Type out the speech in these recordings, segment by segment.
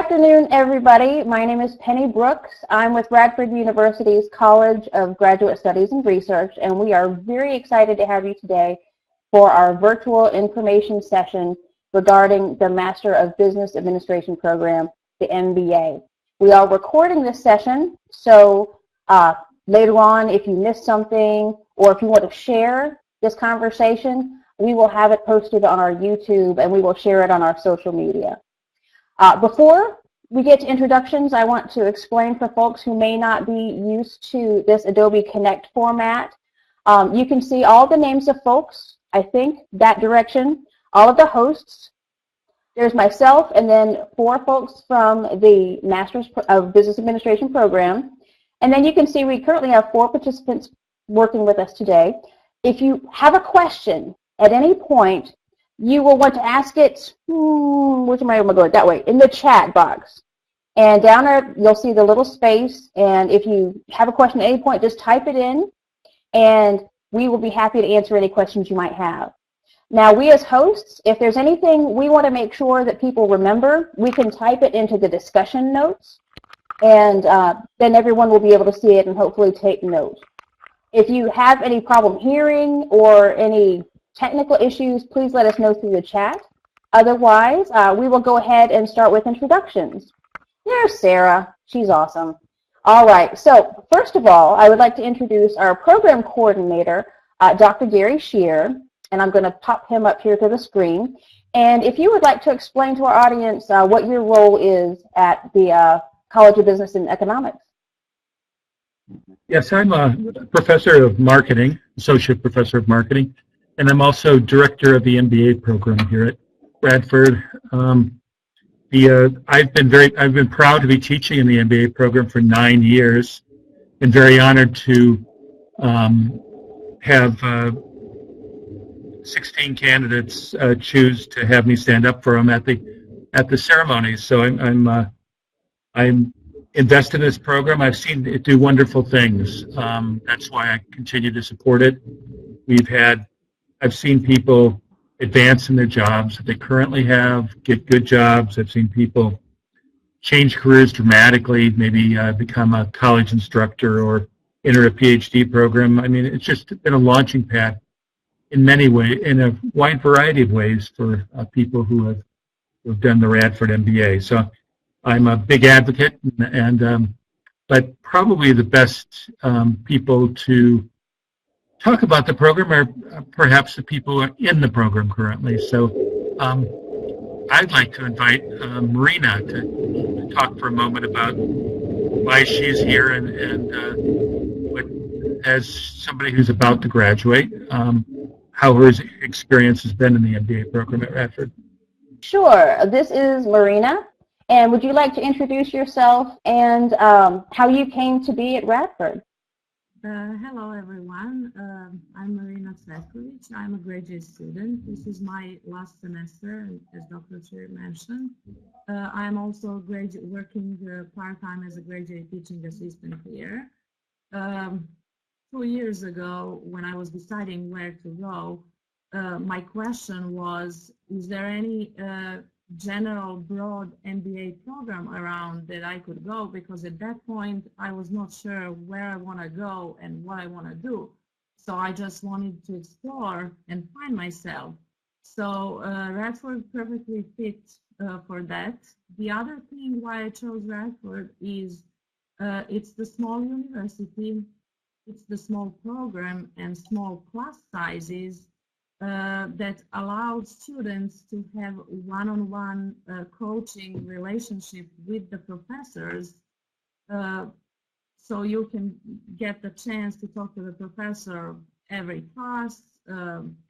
afternoon, everybody. My name is Penny Brooks. I'm with Radford University's College of Graduate Studies and Research, and we are very excited to have you today for our virtual information session regarding the Master of Business Administration program, the MBA. We are recording this session, so later on, if you missed something or if you want to share this conversation, we will have it posted on our YouTube and we will share it on our social media. Before we get to introductions, I want to explain for folks who may not be used to this Adobe Connect format. You can see all the names of folks, I think, that direction, all of the hosts. There's myself and then 4 folks from the Masters of Business Administration program. And then you can see we currently have 4 participants working with us today. If you have a question at any point, you will want to ask it, which am I going to go that way, in the chat box. And down there, you'll see the little space. And if you have a question at any point, just type it in, and we will be happy to answer any questions you might have. Now, we as hosts, if there's anything we want to make sure that people remember, we can type it into the discussion notes, and then everyone will be able to see it and hopefully take note. If you have any problem hearing or any technical issues, please let us know through the chat. Otherwise, we will go ahead and start with introductions. There's Sarah. She's awesome. All right. So first of all, I would like to introduce our program coordinator, Dr. Gary Shear, and I'm going to pop him up here to the screen. And if you would like to explain to our audience what your role is at the College of Business and Economics. Yes, I'm a professor of marketing, associate professor of marketing. And I'm also director of the MBA program here at Radford. I've been proud to be teaching in the MBA program for 9 years, and very honored to have 16 candidates choose to have me stand up for them at the ceremonies. So I'm invested in this program. I've seen it do wonderful things. That's why I continue to support it. I've seen people advance in their jobs that they currently have, get good jobs. I've seen people change careers dramatically, maybe become a college instructor or enter a PhD program. I mean, it's just been a launching pad in many ways, in a wide variety of ways for people who have done the Radford MBA. So I'm a big advocate, but probably the best people to talk about the program are perhaps the people who are in the program currently. So I'd like to invite Marina to talk for a moment about why she's here and what, as somebody who's about to graduate, how her experience has been in the MBA program at Radford. Sure. This is Marina. And would you like to introduce yourself and how you came to be at Radford? Hello, everyone. I'm Marina Cvetkovic. I'm a graduate student. This is my last semester, as Dr. Shear mentioned. I'm also working part-time as a graduate teaching assistant here. 2 years ago, when I was deciding where to go, my question was, is there any general broad MBA program around that I could go, because at that point I was not sure where I want to go and what I want to do. So I just wanted to explore and find myself. So Radford perfectly fit for that. The other thing why I chose Radford is it's the small university, it's the small program and small class sizes that allowed students to have one-on-one coaching relationship with the professors. So you can get the chance to talk to the professor every class,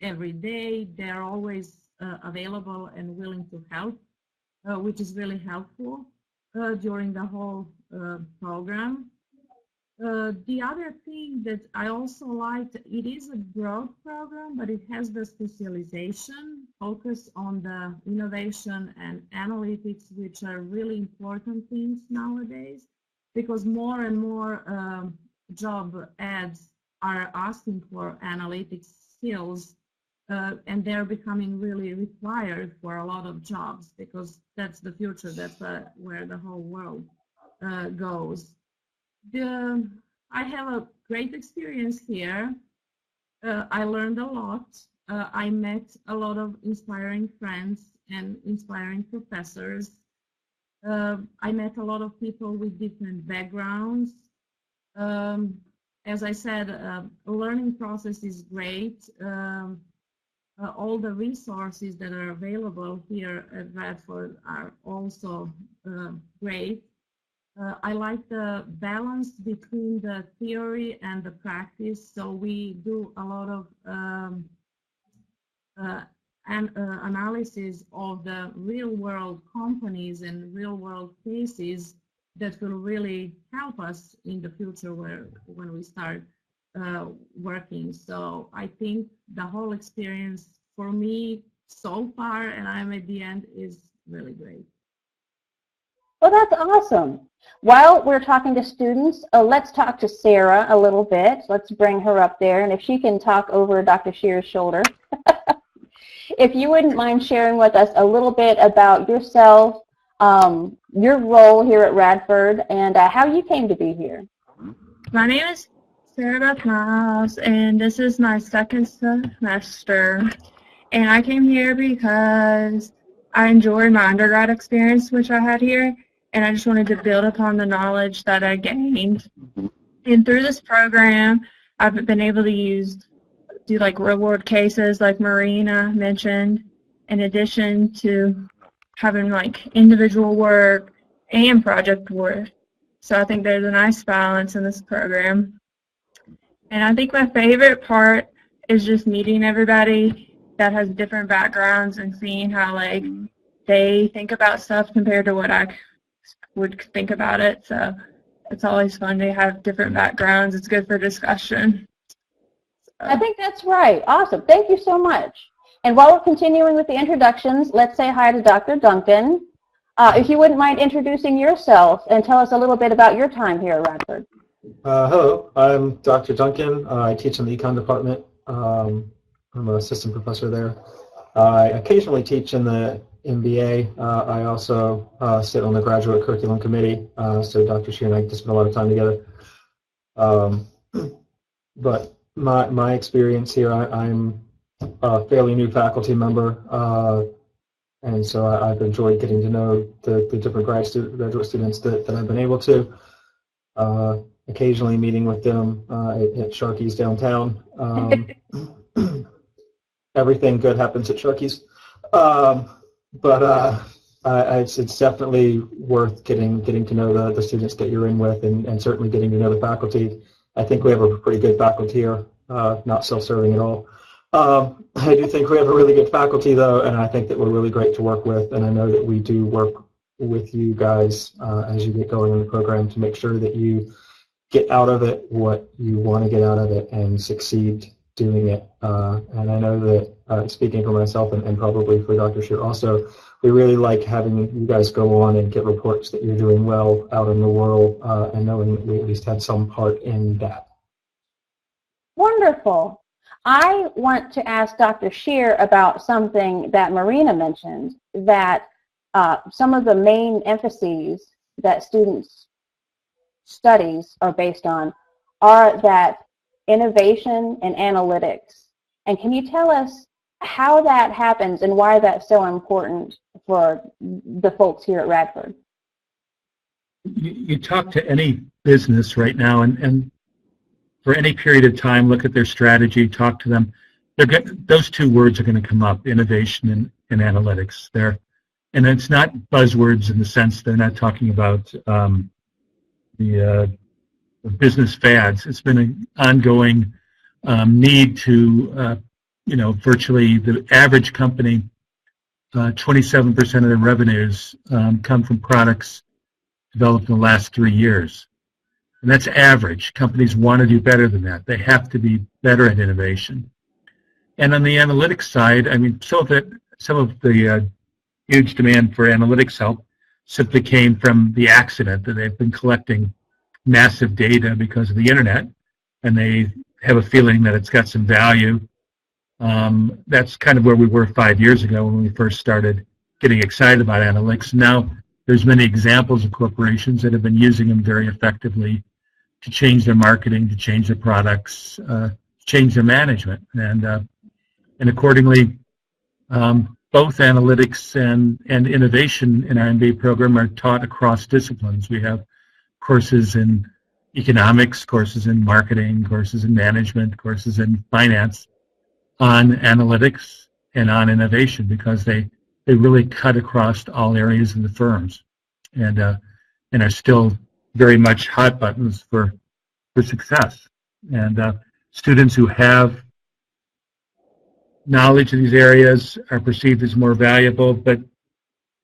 every day. They're always available and willing to help, which is really helpful during the whole program. The other thing that I also liked, it is a broad program, but it has the specialization focus on the innovation and analytics, which are really important things nowadays, because more and more job ads are asking for analytics skills and they're becoming really required for a lot of jobs because that's the future. That's where the whole world goes. I have a great experience here. I learned a lot. I met a lot of inspiring friends and inspiring professors. I met a lot of people with different backgrounds. As I said, the learning process is great. All the resources that are available here at Radford are also great. I like the balance between the theory and the practice. So we do a lot of analysis of the real world companies and real world cases that will really help us in the future when we start working. So I think the whole experience for me so far, and I'm at the end, is really great. Well, that's awesome. While we're talking to students, let's talk to Sarah a little bit. Let's bring her up there, and if she can talk over Dr. Shear's shoulder. If you wouldn't mind sharing with us a little bit about yourself, your role here at Radford, and how you came to be here. My name is Sarah Beth Miles, and this is my second semester. And I came here because I enjoyed my undergrad experience, which I had here, and I just wanted to build upon the knowledge that I gained. And through this program, I've been able to do like real world cases like Marina mentioned, in addition to having like individual work and project work. So I think there's a nice balance in this program. And I think my favorite part is just meeting everybody that has different backgrounds and seeing how like they think about stuff compared to what I would think about it. So it's always fun to have different backgrounds. It's good for discussion. I think that's right. Awesome. Thank you so much. And while we're continuing with the introductions, let's say hi to Dr. Duncan. If you wouldn't mind introducing yourself and tell us a little bit about your time here at Radford. Hello, I'm Dr. Duncan. I teach in the econ department. I'm an assistant professor there. I occasionally teach in the MBA. I also sit on the graduate curriculum committee, so Dr. Shear and I just spend a lot of time together. But my experience here, I'm a fairly new faculty member, and so I've enjoyed getting to know the different graduate students that I've been able to. Occasionally meeting with them at Sharky's downtown. Everything good happens at Sharky's. But it's definitely worth getting to know the students that you're in with, and certainly getting to know the faculty. I think we have a pretty good faculty here, not self-serving at all. I do think we have a really good faculty, though, and I think that we're really great to work with, and I know that we do work with you guys as you get going in the program to make sure that you get out of it what you want to get out of it and succeed doing it. And I know that, speaking for myself and probably for Dr. Shear also, we really like having you guys go on and get reports that you're doing well out in the world, and knowing that we at least had some part in that. Wonderful. I want to ask Dr. Shear about something that Marina mentioned, that some of the main emphases that students' studies are based on are that innovation and analytics. And can you tell us how that happens and why that's so important for the folks here at Radford? You talk to any business right now, and for any period of time, look at their strategy, talk to them. Those two words are going to come up: innovation and analytics. And it's not buzzwords in the sense they're not talking about the business fads. It's been an ongoing need to, virtually the average company, 27% of their revenues come from products developed in the last 3 years. And that's average. Companies want to do better than that. They have to be better at innovation. And on the analytics side, I mean, some of the huge demand for analytics help simply came from the accident that they've been collecting massive data because of the internet, and they have a feeling that it's got some value, That's kind of where we were 5 years ago when we first started getting excited about analytics. Now there's many examples of corporations that have been using them very effectively to change their marketing, to change their products, change their management, and accordingly, both analytics and innovation in our MBA program are taught across disciplines. We have courses in economics, courses in marketing, courses in management, courses in finance on analytics and on innovation because they really cut across all areas of the firms and are still very much hot buttons for success. And students who have knowledge in these areas are perceived as more valuable, but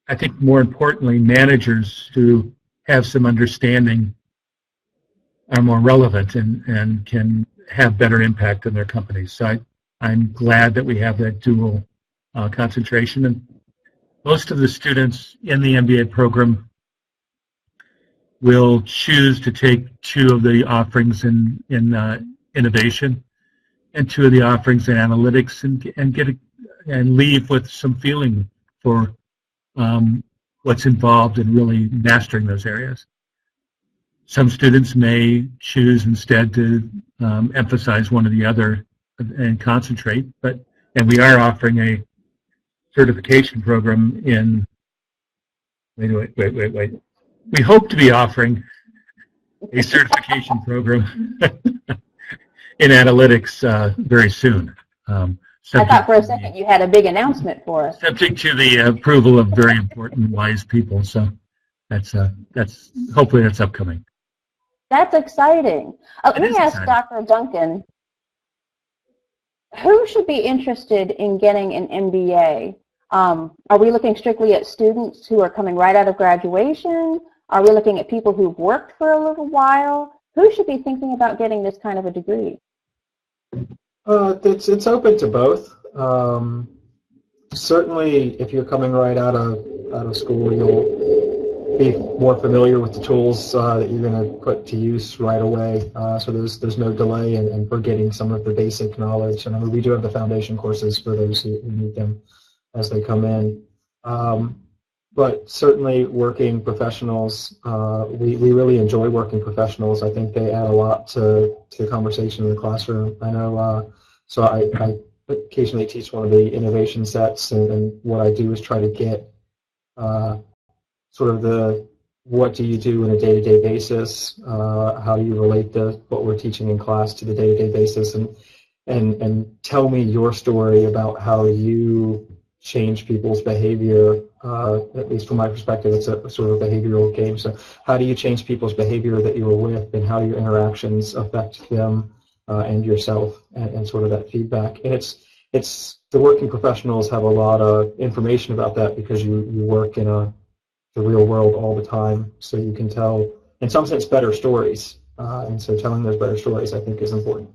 I think more importantly, managers who have some understanding are more relevant and can have better impact on their companies. So I'm glad that we have that dual concentration. And most of the students in the MBA program will choose to take 2 of the offerings in innovation and 2 of the offerings in analytics and leave with some feeling for what's involved in really mastering those areas. Some students may choose instead to emphasize one or the other and concentrate, and we are offering a certification program in, wait. We hope to be offering a certification program in analytics very soon. I thought for a second you had a big announcement for us. Subject to the approval of very important, wise people. So that's hopefully that's upcoming. That's exciting. Let me ask Dr. Duncan, who should be interested in getting an MBA? Are we looking strictly at students who are coming right out of graduation? Are we looking at people who've worked for a little while? Who should be thinking about getting this kind of a degree? It's open to both. Certainly, if you're coming right out of school, you'll be more familiar with the tools that you're going to put to use right away. So there's no delay in forgetting some of the basic knowledge. And I mean, we do have the foundation courses for those who need them as they come in. But certainly working professionals, we really enjoy working professionals. I think they add a lot to the conversation in the classroom. I know, so I occasionally teach one of the innovation sets, and what I do is try to get sort of the what do you do on a day-to-day basis, how do you relate what we're teaching in class to the day-to-day basis, and tell me your story about how you change people's behavior. At least from my perspective, it's a sort of behavioral game. So how do you change people's behavior that you were with, and how do your interactions affect them and yourself, and sort of that feedback. And it's the working professionals have a lot of information about that because you work in the real world all the time, so you can tell, in some sense, better stories. And so telling those better stories, I think, is important.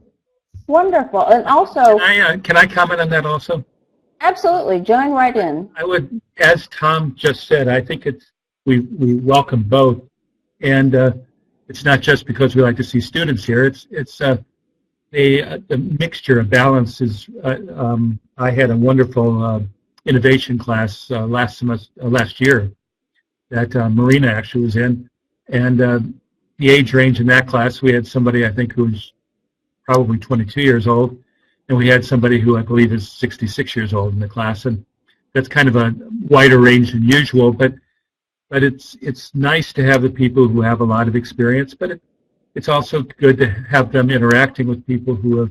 Wonderful. And also, can I comment on that also? Absolutely, join right in. I would, as Tom just said, I think we welcome both, and it's not just because we like to see students here. It's the mixture of balance is. I had a wonderful innovation class last year that Marina actually was in, and the age range in that class, we had somebody I think who was probably 22 years old. And we had somebody who I believe is 66 years old in the class, and that's kind of a wider range than usual. But it's nice to have the people who have a lot of experience, but it's also good to have them interacting with people who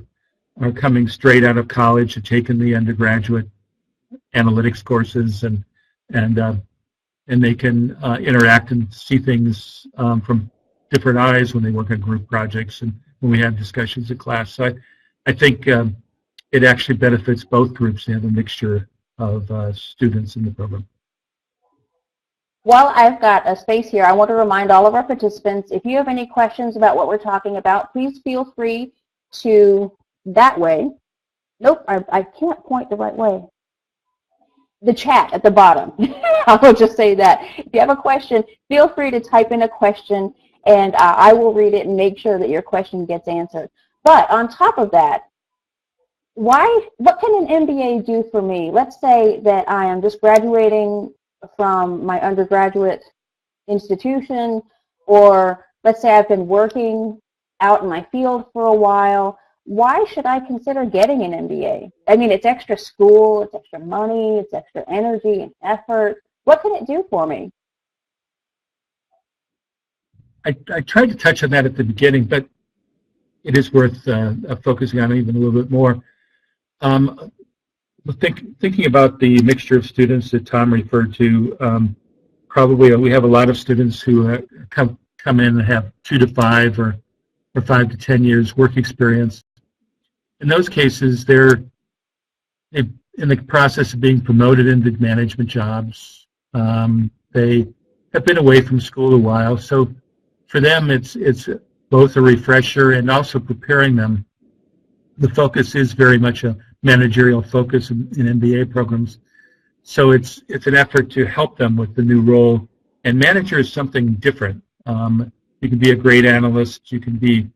are coming straight out of college, have taken the undergraduate analytics courses, and they can interact and see things from different eyes when they work on group projects and when we have discussions in class. So I think it actually benefits both groups to have a mixture of students in the program. While I've got a space here, I want to remind all of our participants, if you have any questions about what we're talking about, please feel free to that way. Nope, I can't point the right way. The chat at the bottom. I will just say that. If you have a question, feel free to type in a question, and I will read it and make sure that your question gets answered. But on top of that, what can an MBA do for me? Let's say that I am just graduating from my undergraduate institution, or let's say I've been working out in my field for a while. Why should I consider getting an MBA? I mean, it's extra school, it's extra money, it's extra energy and effort. What can it do for me? I tried to touch on that at the beginning, but it is worth focusing on even a little bit more. Thinking about the mixture of students that Tom referred to, probably we have a lot of students who come in and have 2 to 5 or 5 to 10 years work experience. In those cases, they're in the process of being promoted into management jobs. They have been away from school a while, so for them it's both a refresher and also preparing them. The focus is very much a managerial focus in MBA programs. So it's an effort to help them with the new role. And manager is something different. You can be a great analyst, you can be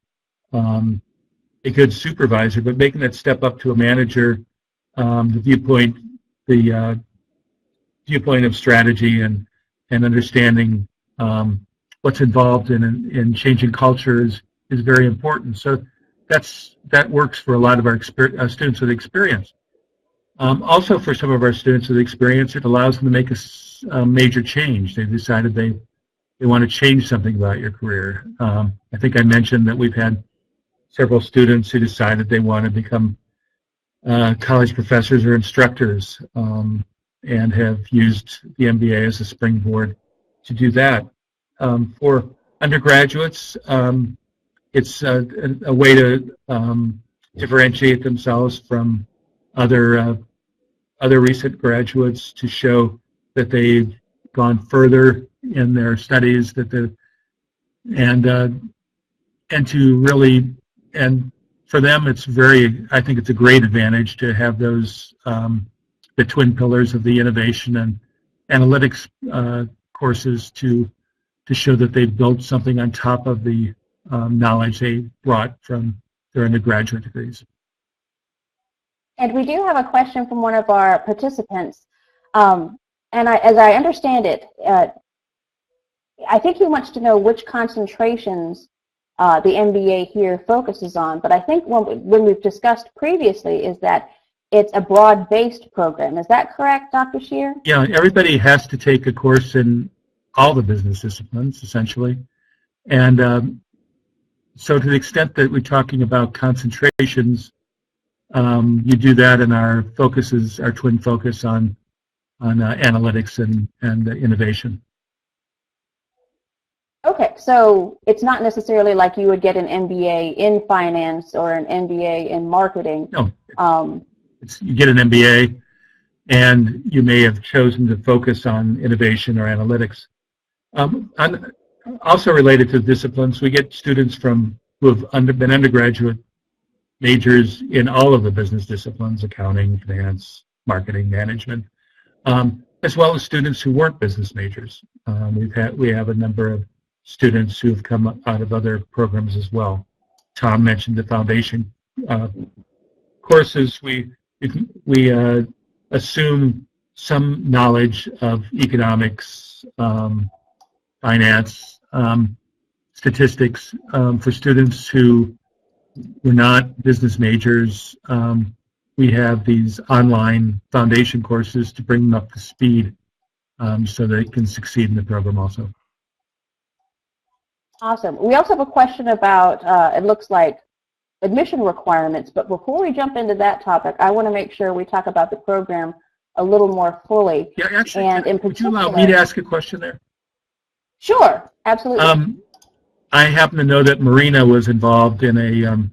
a good supervisor, but making that step up to a manager, the viewpoint of strategy and understanding what's involved in changing cultures is very important. So that works for a lot of our students with experience. Also, for some of our students with experience, it allows them to make a major change. They've decided they want to change something about your career. I think I mentioned that we've had several students who decided they want to become college professors or instructors, and have used the MBA as a springboard to do that. For undergraduates, it's a way to differentiate themselves from other recent graduates, to show that they've gone further in their studies, and for them I think it's a great advantage to have those the twin pillars of the innovation and analytics courses to show that they've built something on top of the knowledge they brought from their undergraduate degrees. And we do have a question from one of our participants. As I understand it, I think he wants to know which concentrations the MBA here focuses on. But I think when we've discussed previously is that it's a broad-based program. Is that correct, Dr. Shear? Yeah, everybody has to take a course in all the business disciplines, essentially. And so to the extent that we're talking about concentrations, you do that in our twin focus on analytics and innovation. Okay, so it's not necessarily like you would get an MBA in finance or an MBA in marketing. No, you get an MBA, and you may have chosen to focus on innovation or analytics. Also related to disciplines, we get students who have been undergraduate majors in all of the business disciplines: accounting, finance, marketing, management, as well as students who weren't business majors. We have a number of students who have come out of other programs as well. Tom mentioned the foundation courses. We assume some knowledge of economics, finance, statistics for students who were not business majors. We have these online foundation courses to bring them up to speed so they can succeed in the program also. Awesome. We also have a question about, it looks like, admission requirements, but before we jump into that topic, I want to make sure we talk about the program a little more fully. Yeah, actually, and in would you allow me to ask a question there? Sure, absolutely. I happen to know that Marina was involved in a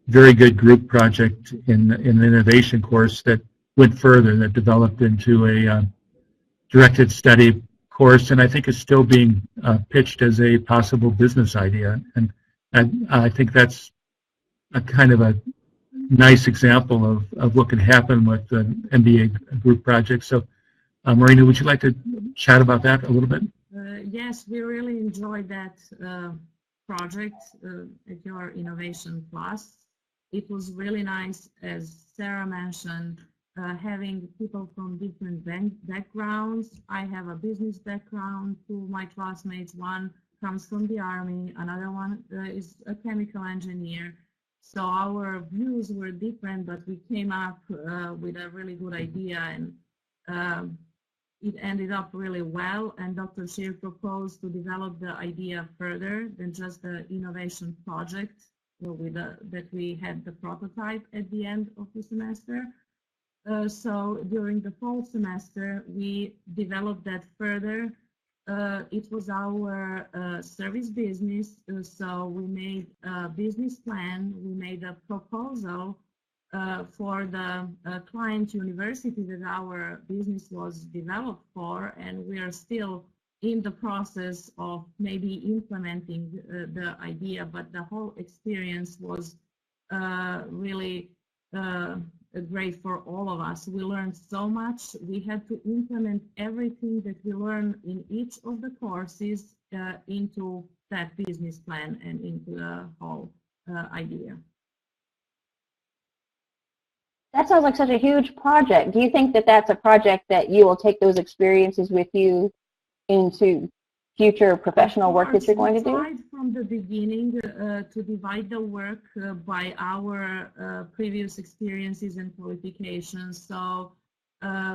very good group project in an innovation course that went further, that developed into a directed study course, and I think is still being pitched as a possible business idea. And I think that's a kind of a nice example of what can happen with the MBA group project. So, Marina, would you like to chat about that a little bit? Yes, we really enjoyed that project at your innovation class. it was really nice, as Sarah mentioned, having people from different backgrounds. I have a business background. Two of my classmates, one comes from the Army, another one is a chemical engineer. So our views were different, but we came up with a really good idea, and it ended up really well. And Dr. Shear proposed to develop the idea further than just the innovation project that we had the prototype at the end of the semester. So during the fall semester, we developed that further. It was our service business, so we made a business plan, we made a proposal for the client university that our business was developed for, and we are still in the process of maybe implementing the idea, but the whole experience was really great for all of us. We learned so much. We had to implement everything that we learned in each of the courses into that business plan and into the whole idea. That sounds like such a huge project. Do you think that that's a project that you will take those experiences with you into future professional work that you're going to do? We tried from the beginning to divide the work by our previous experiences and qualifications. So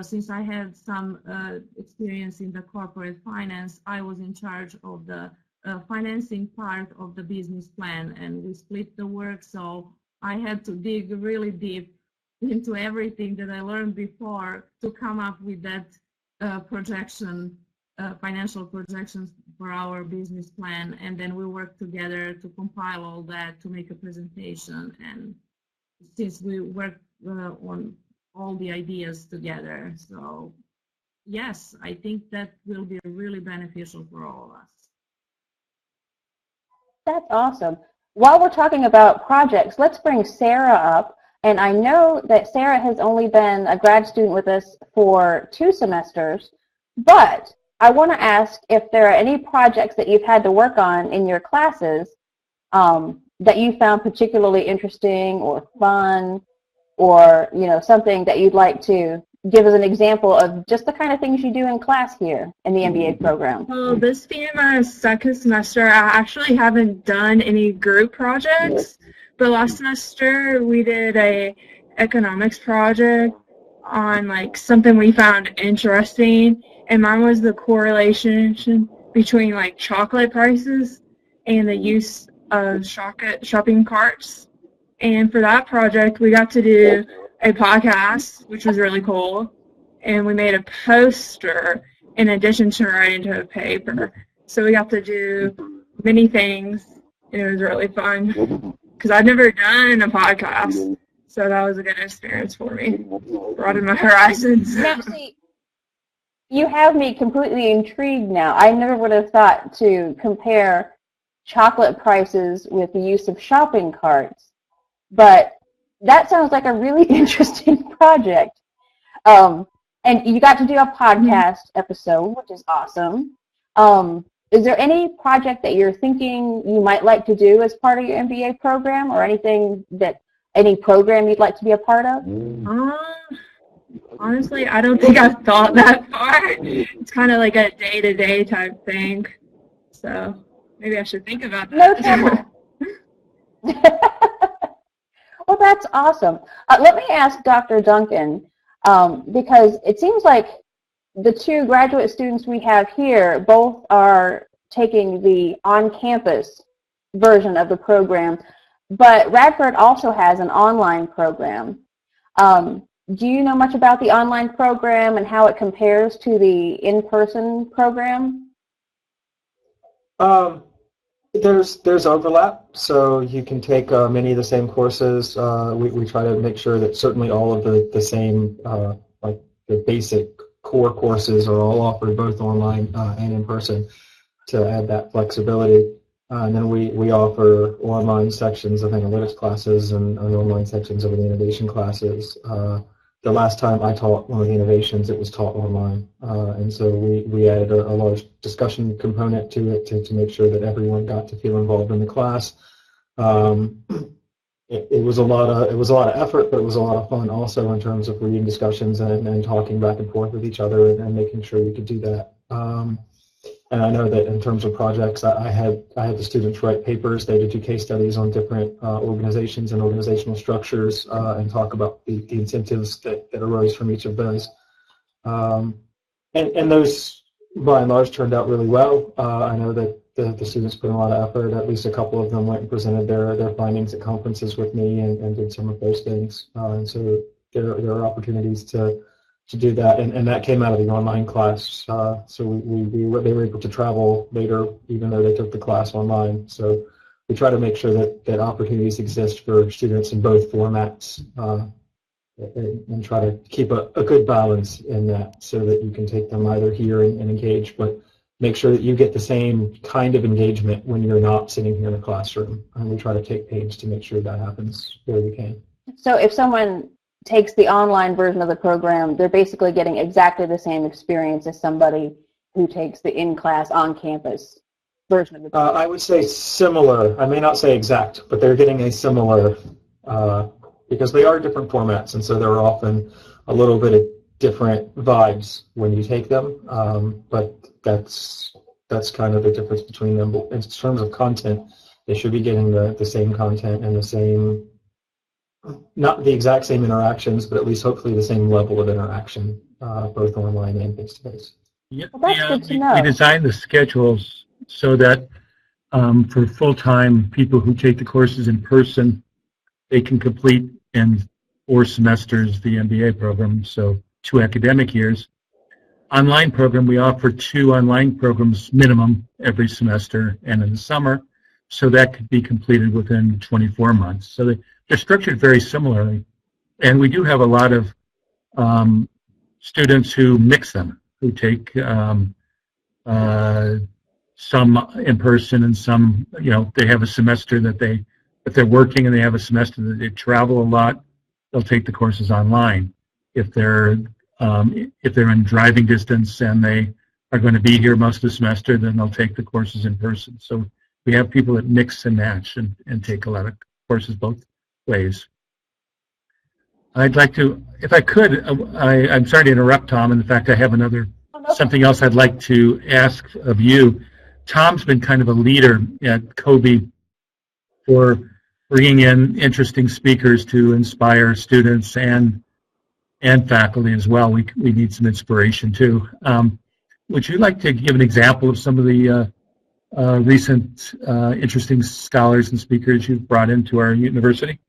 since I had some experience in the corporate finance, I was in charge of the financing part of the business plan, and we split the work. So I had to dig really deep into everything that I learned before to come up with that projection, financial projections for our business plan, and then we worked together to compile all that to make a presentation. And since we worked on all the ideas together, so yes, I think that will be really beneficial for all of us. That's awesome. While we're talking about projects, let's bring Sarah up. And I know that Sarah has only been a grad student with us for 2 semesters, but I want to ask if there are any projects that you've had to work on in your classes that you found particularly interesting or fun, or something that you'd like to give as an example of just the kind of things you do in class here in the MBA program. Well, this being my second semester, I actually haven't done any group projects, but last semester we did a economics project on like something we found interesting, and mine was the correlation between like chocolate prices and the use of shopping carts. And for that project, we got to do a podcast, which was really cool, and we made a poster in addition to writing to a paper. So we got to do many things, and it was really fun because I'd never done a podcast, so that was a good experience for me. Broadened my horizons. Now, see, you have me completely intrigued now. I never would have thought to compare chocolate prices with the use of shopping carts, but that sounds like a really interesting project. And you got to do a podcast episode, which is awesome. Is there any project that you're thinking you might like to do as part of your MBA program, or any program you'd like to be a part of? Honestly, I don't think I've thought that far. It's kind of like a day-to-day type thing. So maybe I should think about that. No trouble. Well, that's awesome. Let me ask Dr. Duncan, because it seems like the 2 graduate students we have here both are taking the on-campus version of the program, but Radford also has an online program. Do you know much about the online program and how it compares to the in-person program? There's overlap, so you can take many of the same courses. We try to make sure that certainly all of the same, like the basic core courses are all offered both online and in person to add that flexibility. And then we offer online sections of analytics classes and online sections of the innovation classes. The last time I taught one of the innovations, it was taught online. And so we added a large discussion component to it to make sure that everyone got to feel involved in the class. it was a lot of effort, but it was a lot of fun also in terms of reading discussions and talking back and forth with each other and making sure we could do that. And I know that in terms of projects, I had the students write papers. They did do case studies on different organizations and organizational structures and talk about the incentives that arose from each of those. And those, by and large, turned out really well. I know that the students put in a lot of effort. At least a couple of them went and presented their findings at conferences with me and did some of those things. And so there are opportunities to do that, and that came out of the online class. So they were able to travel later, even though they took the class online. So we try to make sure that opportunities exist for students in both formats, and try to keep a good balance in that, so that you can take them either here and engage, but make sure that you get the same kind of engagement when you're not sitting here in a classroom. And we try to take pains to make sure that happens where we can. So if someone takes the online version of the program, they're basically getting exactly the same experience as somebody who takes the in-class, on-campus version of the program. I would say similar. I may not say exact, but they're getting a similar, because they are different formats, and so there are often a little bit of different vibes when you take them, but that's kind of the difference between them. But in terms of content, they should be getting the same content and the same, not the exact same interactions, but at least hopefully the same level of interaction, both online and face-to-face. Yeah, Well, that's good to know. We designed the schedules so that for full-time people who take the courses in person, they can complete in 4 semesters the MBA program, so 2 academic years. Online program, we offer 2 online programs minimum every semester and in the summer, so that could be completed within 24 months. So they're structured very similarly, and we do have a lot of students who mix them, who take some in person and some, they have a semester that if they're working and they have a semester that they travel a lot, they'll take the courses online. If they're in driving distance and they are going to be here most of the semester, then they'll take the courses in person. So we have people that mix and match and take a lot of courses both ways. I'd like to, if I could, I'm sorry to interrupt, Tom, and in fact I have something else I'd like to ask of you. Tom's been kind of a leader at Kobe for bringing in interesting speakers to inspire students and faculty as well. We need some inspiration too. Would you like to give an example of some of the recent interesting scholars and speakers you've brought into our university?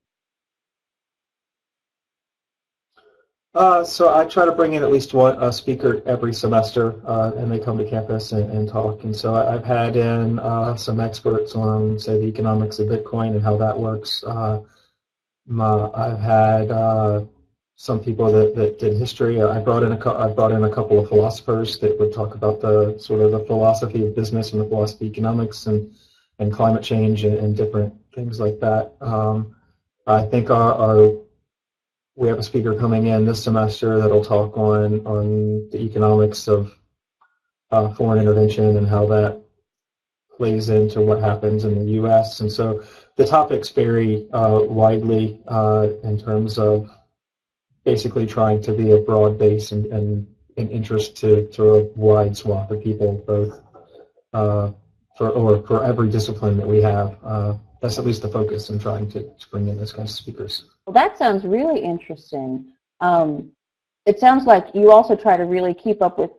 So I try to bring in at least one speaker every semester, and they come to campus and talk. And so I've had in some experts on, say, the economics of Bitcoin and how that works. I've had some people that did history. I brought in a couple of philosophers that would talk about the sort of the philosophy of business and the philosophy of economics and climate change and different things like that. I think we have a speaker coming in this semester that'll talk on the economics of foreign intervention and how that plays into what happens in the U.S. And so the topics vary widely in terms of basically trying to be a broad base and interest to a wide swath of people, both for every discipline that we have. That's at least the focus in trying to bring in those kinds of speakers. Well, that sounds really interesting. It sounds like you also try to really keep up with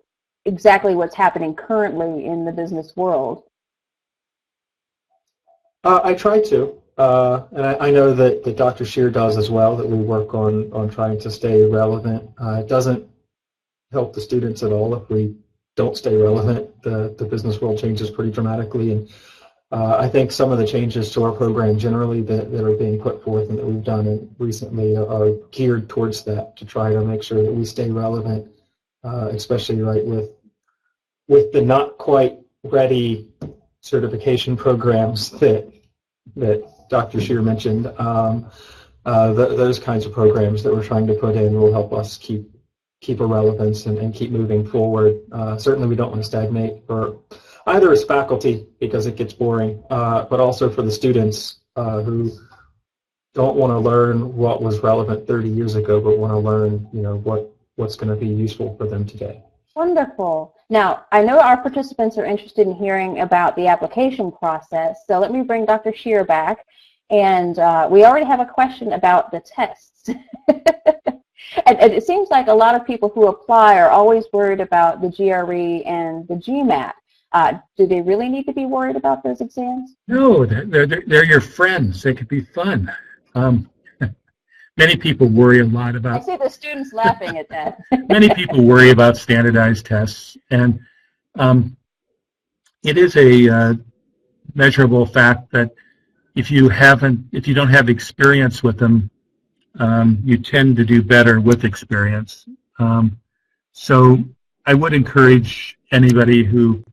exactly what's happening currently in the business world. I try to, and I know that Dr. Shear does as well, that we work on trying to stay relevant. It doesn't help the students at all if we don't stay relevant. The business world changes pretty dramatically, and I think some of the changes to our program generally that are being put forth and that we've done recently are geared towards that, to try to make sure that we stay relevant, especially right with the not quite ready certification programs that Dr. Shear mentioned. Those kinds of programs that we're trying to put in will help us keep a relevance and keep moving forward. Certainly we don't want to stagnate, for either as faculty because it gets boring, but also for the students who don't want to learn what was relevant 30 years ago, but want to learn, what's going to be useful for them today. Wonderful. Now, I know our participants are interested in hearing about the application process, so let me bring Dr. Shear back. And we already have a question about the tests. And it seems like a lot of people who apply are always worried about the GRE and the GMAT. Do they really need to be worried about those exams? No, they're your friends. They could be fun. Many people worry a lot I about. see the students laughing at that. Many people worry about standardized tests, and it is a measurable fact that if you don't have experience with them, you tend to do better with experience. So I would encourage anybody who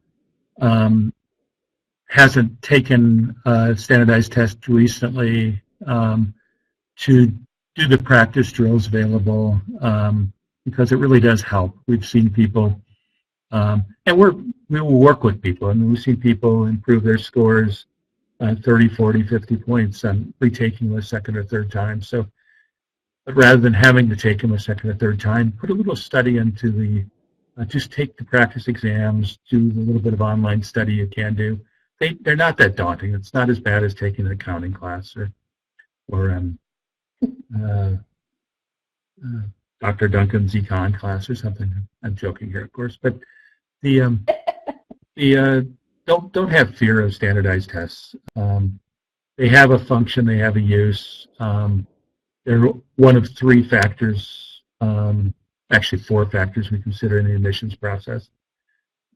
hasn't taken a standardized test recently to do the practice drills available, because it really does help. We've seen people, and we will work with people, and we've seen people improve their scores 30, 40, 50 points on retaking the second or third time. So, but rather than having to take them a second or third time, put a little study into the, just take the practice exams, do the little bit of online study you can do. They're not that daunting. It's not as bad as taking an accounting class or Dr. Duncan's econ class or something. I'm joking here, of course, but don't have fear of standardized tests. They have a function. They have a use. They're one of three factors, actually 4 factors we consider in the admissions process.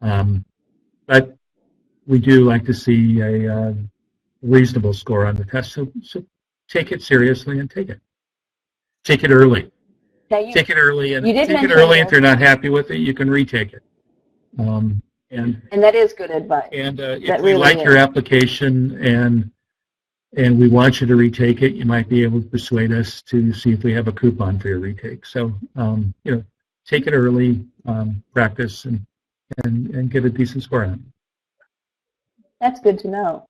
But we do like to see a reasonable score on the test. So take it seriously and take it. Take it early. Take it early, and if you're not happy with it, you can retake it. And that is good advice. And if we like your application and we want you to retake it, you might be able to persuade us to see if we have a coupon for your retake. So take it early, practice, and get a decent score on it. That's good to know.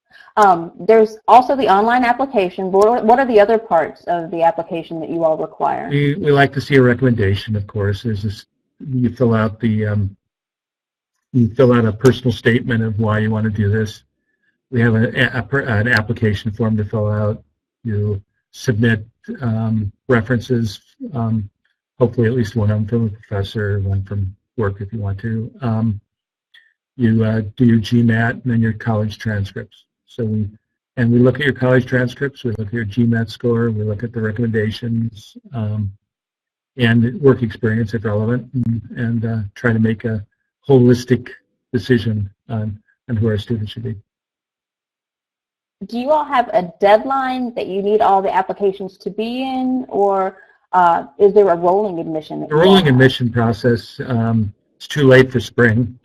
There's also the online application. What are the other parts of the application that you all require? We like to see a recommendation, of course. There's this, you fill out a personal statement of why you want to do this. We have an application form to fill out. You submit references, hopefully at least one of them from a professor, one from work if you want to. You do your GMAT and then your college transcripts. So we look at your college transcripts, we look at your GMAT score, we look at the recommendations, and work experience if relevant, and try to make a holistic decision on who our students should be. Do you all have a deadline that you need all the applications to be in, or is there a rolling admission? The rolling admission process, it's too late for spring.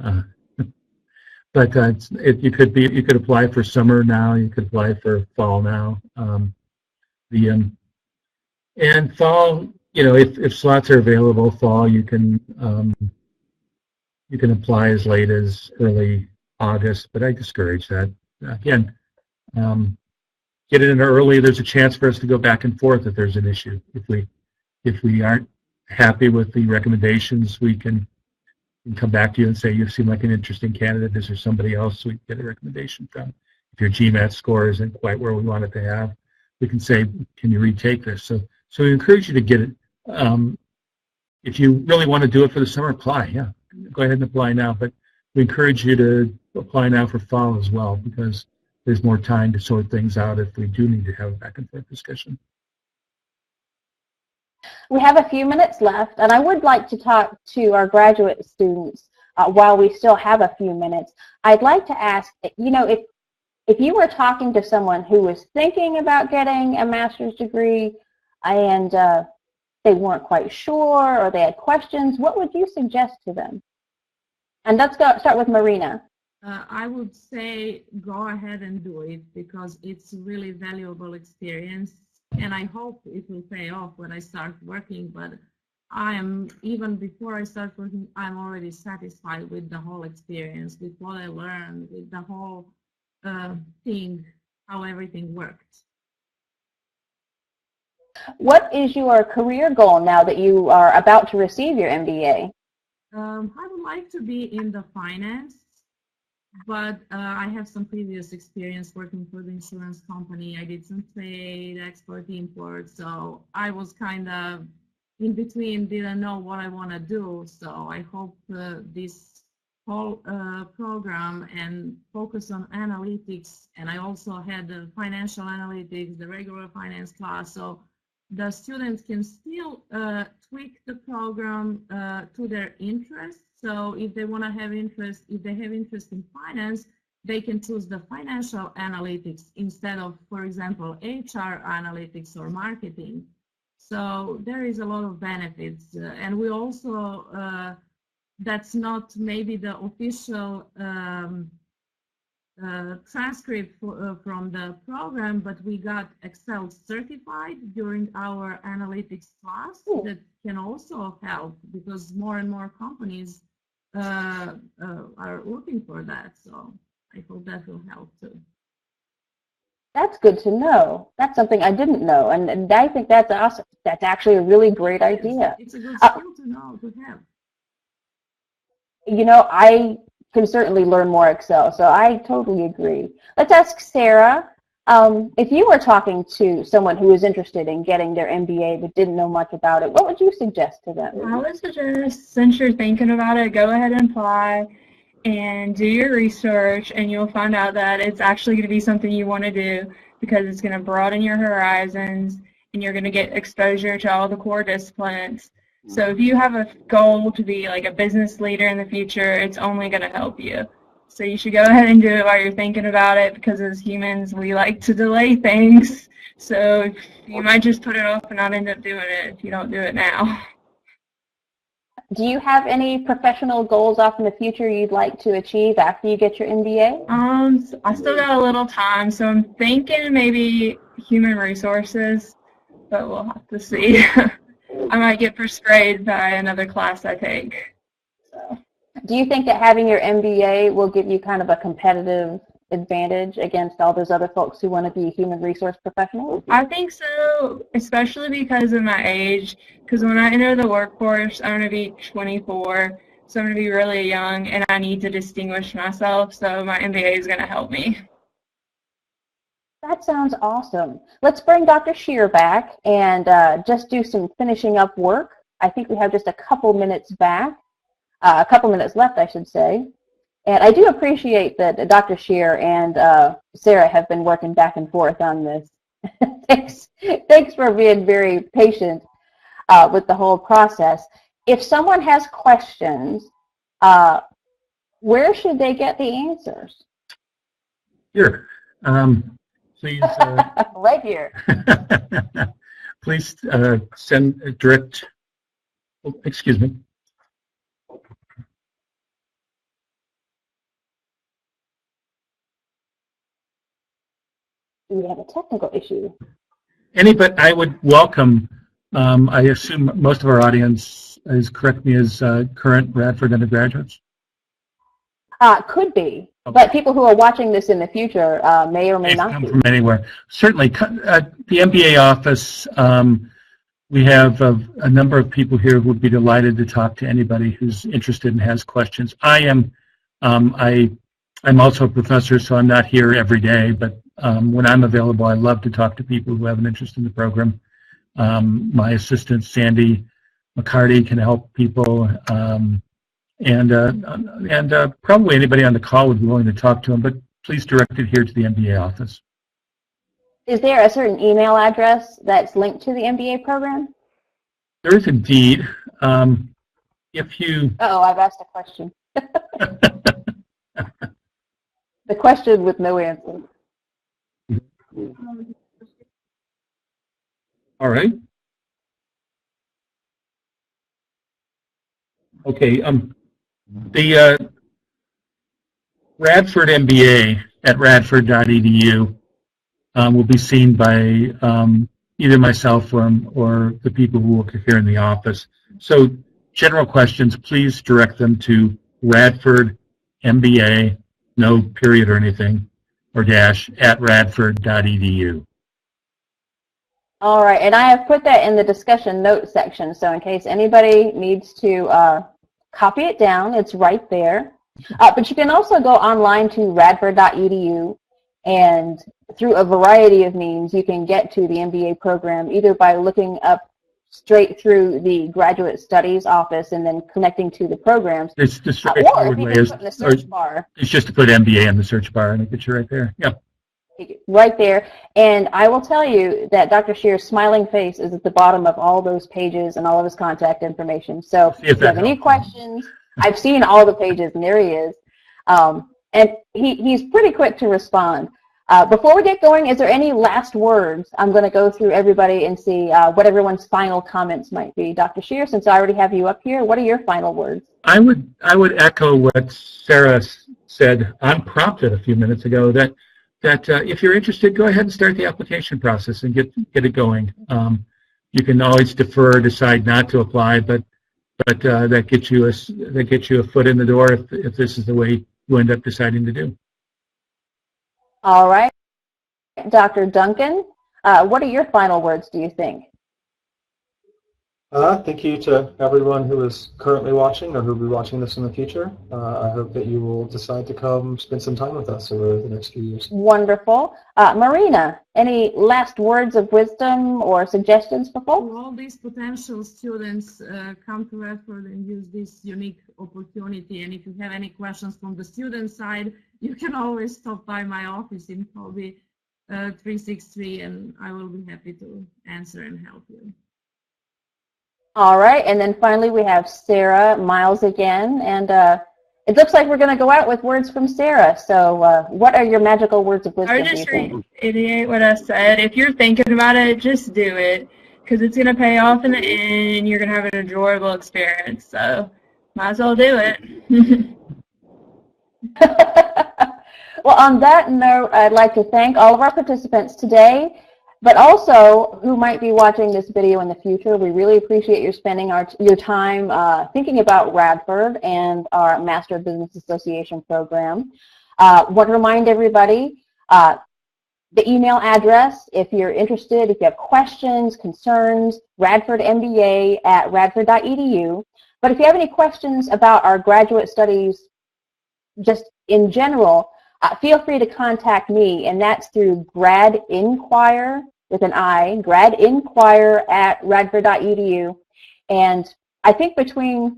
But you could apply for summer now. You could apply for fall now. And fall, if slots are available, fall you can apply as late as early August. But I discourage that. Again, get it in early. There's a chance for us to go back and forth if there's an issue. If we aren't happy with the recommendations, we can come back to you and say, you seem like an interesting candidate. Is there somebody else we can get a recommendation from? If your GMAT score isn't quite where we want it to have, we can say, can you retake this? So we encourage you to get it. If you really want to do it for the summer, apply. Yeah, go ahead and apply now. But we encourage you to apply now for fall as well, because there's more time to sort things out if we do need to have a back and forth discussion. We have a few minutes left, and I would like to talk to our graduate students while we still have a few minutes. I'd like to ask, if you were talking to someone who was thinking about getting a master's degree and they weren't quite sure or they had questions, what would you suggest to them? And let's start with Marina. I would say go ahead and do it, because it's really valuable experience. And I hope it will pay off when I start working, but even before I start working, I'm already satisfied with the whole experience, with what I learned, with the whole thing, how everything worked. What is your career goal now that you are about to receive your MBA? I would like to be in the finance, but I have some previous experience working for the insurance company. I did some trade, export, import, so I was kind of in between, didn't know what I want to do. So I hope this whole program and focus on analytics, and I also had the financial analytics, the regular finance class, so the students can still tweak the program to their interests. So if they want to have interest, if they have interest in finance, they can choose the financial analytics instead of, for example, HR analytics or marketing. So there is a lot of benefits. And we also, that's not maybe the official transcript from the program, but we got Excel certified during our analytics class. That can also help because more and more companies are looking for that. So I hope that will help too. That's good to know. That's something I didn't know, and I think that's awesome. That's actually a really great idea. It's a good skill to know, to have. You know, I can certainly learn more Excel, so I totally agree. Let's ask Sarah, if you were talking to someone who was interested in getting their MBA but didn't know much about it, what would you suggest to them? I would suggest, since you're thinking about it, go ahead and apply and do your research, and you'll find out that it's actually going to be something you want to do because it's going to broaden your horizons and you're going to get exposure to all the core disciplines. So if you have a goal to be like a business leader in the future, it's only going to help you. So you should go ahead and do it while you're thinking about it, because as humans, we like to delay things. So you might just put it off and not end up doing it if you don't do it now. Do you have any professional goals off in the future you'd like to achieve after you get your MBA? I still got a little time, so I'm thinking maybe human resources, but we'll have to see. I might get persuaded by another class I take. So. Do you think that having your MBA will give you kind of a competitive advantage against all those other folks who want to be human resource professionals? I think so, especially because of my age. Because when I enter the workforce, I'm going to be 24, so I'm going to be really young, and I need to distinguish myself, so my MBA is going to help me. That sounds awesome. Let's bring Dr. Shear back and just do some finishing up work. I think we have just a couple minutes left, I should say. And I do appreciate that Dr. Shear and Sarah have been working back and forth on this. Thanks for being very patient with the whole process. If someone has questions, where should they get the answers? Here. Please. Right here. Please send a direct. Oh, excuse me. We have a technical issue. But I would welcome. I assume most of our audience is, correct me, as current Radford undergraduates. Could be. Okay. But people who are watching this in the future may or may not come be. from anywhere. Certainly, the MBA office, we have a number of people here who would be delighted to talk to anybody who's interested and has questions. I'm also a professor, so I'm not here every day, but when I'm available, I love to talk to people who have an interest in the program. My assistant, Sandy McCarty, can help people. And probably anybody on the call would be willing to talk to them, but please direct it here to the MBA office. Is there a certain email address that's linked to the MBA program? There is indeed. If you... Uh-oh, I've asked a question. The question with no answer. All right. Okay. The Radford MBA at radford.edu will be seen by either myself or the people who work here in the office. So general questions, please direct them to Radford MBA, no period or anything, or dash, at radford.edu. All right, and I have put that in the discussion notes section, so in case anybody needs to copy it down, it's right there. But you can also go online to radford.edu, and through a variety of means, you can get to the MBA program either by looking up straight through the Graduate Studies office and then connecting to the programs. It's the Or straightforward if you way can is, put in the search bar. it's just to put MBA in the search bar and it gets you right there. Yep. Right there. And I will tell you that Dr. Shear's smiling face is at the bottom of all those pages and all of his contact information. So if you have any questions, I've seen all the pages, and there he is. And he's pretty quick to respond. Before we get going, is there any last words? I'm going to go through everybody and see what everyone's final comments might be. Dr. Shear, since I already have you up here, what are your final words? I would echo what Sarah said unprompted a few minutes ago, that if you're interested, go ahead and start the application process and get it going. You can always defer, decide not to apply, but that gets you a foot in the door if this is the way you end up deciding to do. All right, Dr. Duncan, what are your final words, do you think? Thank you to everyone who is currently watching or who will be watching this in the future. I hope that you will decide to come spend some time with us over the next few years. Wonderful. Marina, any last words of wisdom or suggestions for folks? To all these potential students, come to Radford and use this unique opportunity. And if you have any questions from the student side, you can always stop by my office in Colby 363, and I will be happy to answer and help you. All right, and then finally we have Sarah Miles again, and it looks like we're going to go out with words from Sarah. So what are your magical words of wisdom? I would just reiterate what I said. If you're thinking about it, just do it, because it's going to pay off in the end, and you're going to have an enjoyable experience. So might as well do it. Well, on that note, I'd like to thank all of our participants today, but also who might be watching this video in the future. We really appreciate your spending your time thinking about Radford and our Master of Business Association program. Want to remind everybody the email address, if you're interested, if you have questions, concerns, radfordmba@radford.edu. But if you have any questions about our graduate studies just in general, feel free to contact me, and that's through gradinquire with an I, gradinquire@radford.edu. And I think between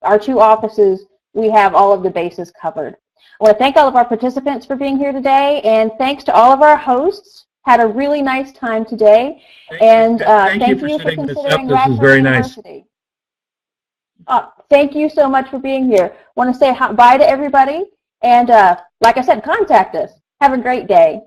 our two offices, we have all of the bases covered. I want to thank all of our participants for being here today, and thanks to all of our hosts. Had a really nice time today, and thank you for considering Radford University. Thank you so much for being here. Want to say bye to everybody, and like I said, contact us. Have a great day.